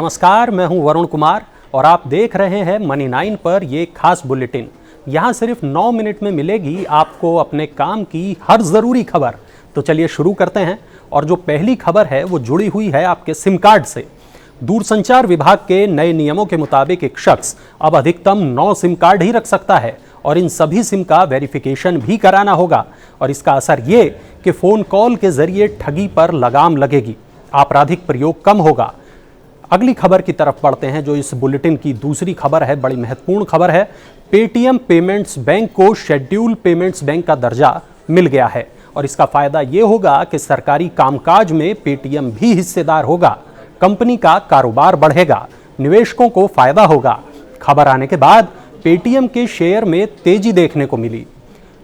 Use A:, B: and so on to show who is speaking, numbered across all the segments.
A: नमस्कार, मैं हूं वरुण कुमार और आप देख रहे हैं मनी 9 पर ये खास बुलेटिन। यहां सिर्फ 9 मिनट में मिलेगी आपको अपने काम की हर ज़रूरी खबर। तो चलिए शुरू करते हैं। और जो पहली खबर है वो जुड़ी हुई है आपके सिम कार्ड से। दूरसंचार विभाग के नए नियमों के मुताबिक एक शख्स अब अधिकतम 9 सिम कार्ड ही रख सकता है और इन सभी सिम का वेरिफिकेशन भी कराना होगा। और इसका असर ये कि फ़ोन कॉल के जरिए ठगी पर लगाम लगेगी, आपराधिक प्रयोग कम होगा। अगली खबर की तरफ बढ़ते हैं जो इस बुलेटिन की दूसरी खबर है, बड़ी महत्वपूर्ण खबर है। पेटीएम पेमेंट्स बैंक को शेड्यूल पेमेंट्स बैंक का दर्जा मिल गया है और इसका फायदा ये होगा कि सरकारी कामकाज में पेटीएम भी हिस्सेदार होगा, कंपनी का कारोबार बढ़ेगा, निवेशकों को फायदा होगा। खबर आने के बाद पेटीएम के शेयर में तेजी देखने को मिली।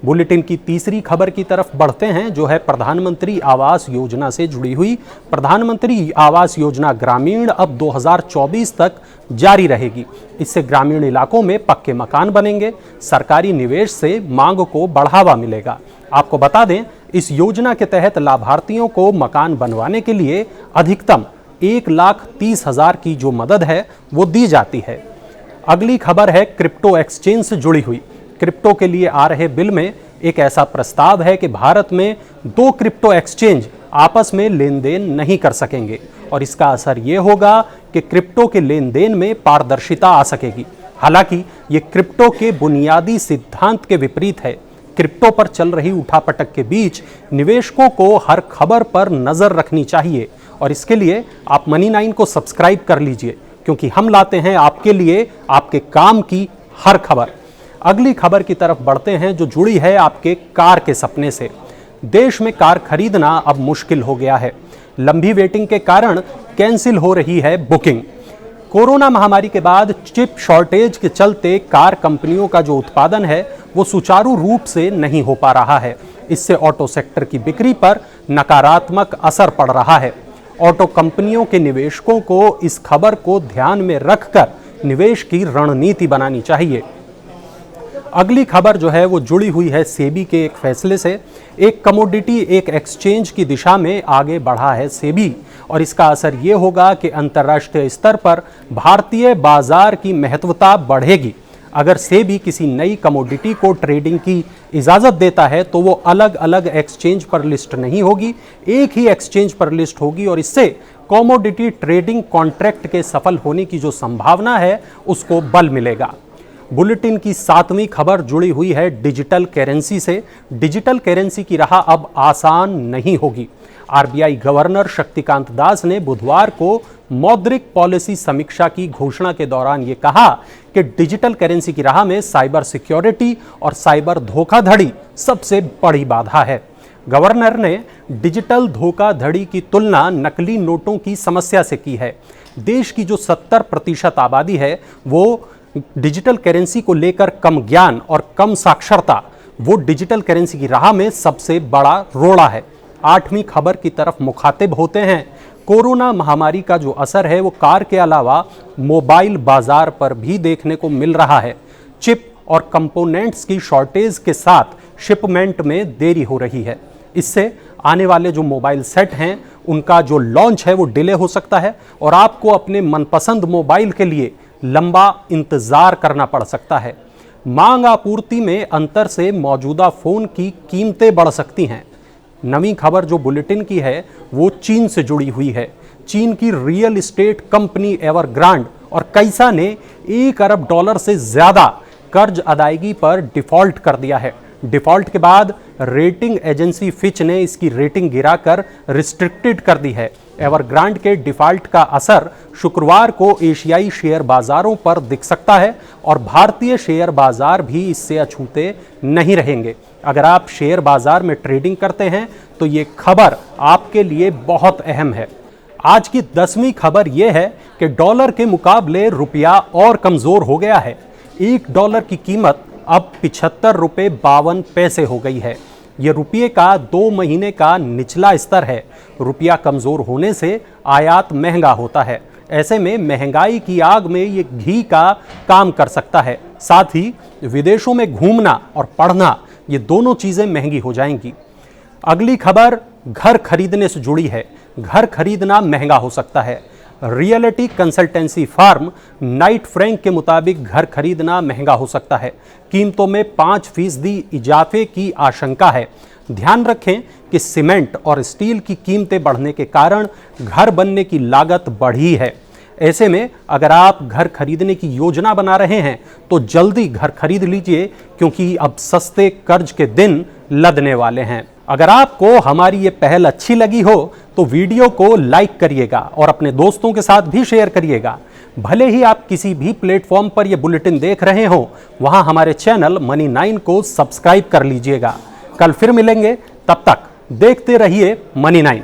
A: बुलेटिन की तीसरी खबर की तरफ बढ़ते हैं जो है प्रधानमंत्री आवास योजना से जुड़ी हुई। प्रधानमंत्री आवास योजना ग्रामीण अब 2024 तक जारी रहेगी। इससे ग्रामीण इलाकों में पक्के मकान बनेंगे, सरकारी निवेश से मांग को बढ़ावा मिलेगा। आपको बता दें, इस योजना के तहत लाभार्थियों को मकान बनवाने के लिए अधिकतम 1,30,000 की जो मदद है वो दी जाती है। अगली खबर है क्रिप्टो एक्सचेंज से जुड़ी हुई। क्रिप्टो के लिए आ रहे बिल में एक ऐसा प्रस्ताव है कि भारत में 2 क्रिप्टो एक्सचेंज आपस में लेन देन नहीं कर सकेंगे और इसका असर ये होगा कि क्रिप्टो के लेन देन में पारदर्शिता आ सकेगी। हालांकि ये क्रिप्टो के बुनियादी सिद्धांत के विपरीत है। क्रिप्टो पर चल रही उठापटक के बीच निवेशकों को हर खबर पर नजर रखनी चाहिए और इसके लिए आप मनी 9 को सब्सक्राइब कर लीजिए, क्योंकि हम लाते हैं आपके लिए आपके काम की हर खबर। अगली खबर की तरफ बढ़ते हैं जो जुड़ी है आपके कार के सपने से। देश में कार खरीदना अब मुश्किल हो गया है। लंबी वेटिंग के कारण कैंसिल हो रही है बुकिंग। कोरोना महामारी के बाद चिप शॉर्टेज के चलते कार कंपनियों का जो उत्पादन है वो सुचारू रूप से नहीं हो पा रहा है। इससे ऑटो सेक्टर की बिक्री पर नकारात्मक असर पड़ रहा है। ऑटो कंपनियों के निवेशकों को इस खबर को ध्यान में रखकर निवेश की रणनीति बनानी चाहिए। अगली खबर जो है वो जुड़ी हुई है सेबी के एक फैसले से। एक कमोडिटी एक एक्सचेंज की दिशा में आगे बढ़ा है सेबी और इसका असर ये होगा कि अंतर्राष्ट्रीय स्तर पर भारतीय बाजार की महत्वता बढ़ेगी। अगर सेबी किसी नई कमोडिटी को ट्रेडिंग की इजाज़त देता है तो वो अलग अलग एक्सचेंज पर लिस्ट नहीं होगी, एक ही एक्सचेंज पर लिस्ट होगी और इससे कमोडिटी ट्रेडिंग कॉन्ट्रैक्ट के सफल होने की जो संभावना है उसको बल मिलेगा। बुलेटिन की 7वीं खबर जुड़ी हुई है डिजिटल करेंसी से। डिजिटल करेंसी की राह अब आसान नहीं होगी। आरबीआई गवर्नर शक्तिकांत दास ने बुधवार को मौद्रिक पॉलिसी समीक्षा की घोषणा के दौरान ये कहा कि डिजिटल करेंसी की राह में साइबर सिक्योरिटी और साइबर धोखाधड़ी सबसे बड़ी बाधा है। गवर्नर ने डिजिटल धोखाधड़ी की तुलना नकली नोटों की समस्या से की है। देश की जो 70% आबादी है वो डिजिटल करेंसी को लेकर कम ज्ञान और कम साक्षरता, वो डिजिटल करेंसी की राह में सबसे बड़ा रोड़ा है। 8वीं खबर की तरफ मुखातिब होते हैं। कोरोना महामारी का जो असर है वो कार के अलावा मोबाइल बाजार पर भी देखने को मिल रहा है। चिप और कंपोनेंट्स की शॉर्टेज के साथ शिपमेंट में देरी हो रही है। इससे आने वाले जो मोबाइल सेट हैं उनका जो लॉन्च है वो डिले हो सकता है और आपको अपने मनपसंद मोबाइल के लिए लंबा इंतजार करना पड़ सकता है। मांग आपूर्ति में अंतर से मौजूदा फोन की कीमतें बढ़ सकती हैं। नवीं खबर जो बुलेटिन की है वो चीन से जुड़ी हुई है। चीन की रियल एस्टेट कंपनी एवरग्रांड और कैसा ने $1 अरब से ज्यादा कर्ज अदायगी पर डिफॉल्ट कर दिया है। डिफॉल्ट के बाद रेटिंग एजेंसी फिच ने इसकी रेटिंग गिराकर रिस्ट्रिक्टेड कर दी है। एवरग्रांड के डिफॉल्ट का असर शुक्रवार को एशियाई शेयर बाजारों पर दिख सकता है और भारतीय शेयर बाजार भी इससे अछूते नहीं रहेंगे। अगर आप शेयर बाजार में ट्रेडिंग करते हैं तो ये खबर आपके लिए बहुत अहम है। आज की 10वीं खबर यह है कि डॉलर के मुकाबले रुपया और कमजोर हो गया है। $1 की कीमत अब 75 रुपये 52 पैसे हो गई है। ये रुपये का 2 महीने का निचला स्तर है। रुपया कमजोर होने से आयात महंगा होता है। ऐसे में महंगाई की आग में ये घी का काम कर सकता है। साथ ही विदेशों में घूमना और पढ़ना, ये दोनों चीजें महंगी हो जाएंगी। अगली खबर घर खरीदने से जुड़ी है। घर खरीदना महंगा हो सकता है। Reality consultancy firm Knight Frank के मुताबिक घर खरीदना महंगा हो सकता है। कीमतों में 5% इजाफे की आशंका है। ध्यान रखें कि सीमेंट और स्टील की कीमतें बढ़ने के कारण घर बनने की लागत बढ़ी है। ऐसे में अगर आप घर खरीदने की योजना बना रहे हैं तो जल्दी घर खरीद लीजिए, क्योंकि अब सस्ते कर्ज के दिन लदने वाले हैं। अगर आपको हमारी ये पहल अच्छी लगी हो तो वीडियो को लाइक करिएगा और अपने दोस्तों के साथ भी शेयर करिएगा। भले ही आप किसी भी प्लेटफॉर्म पर यह बुलेटिन देख रहे हो, वहां हमारे चैनल मनी 9 को सब्सक्राइब कर लीजिएगा। कल फिर मिलेंगे, तब तक देखते रहिए मनी 9।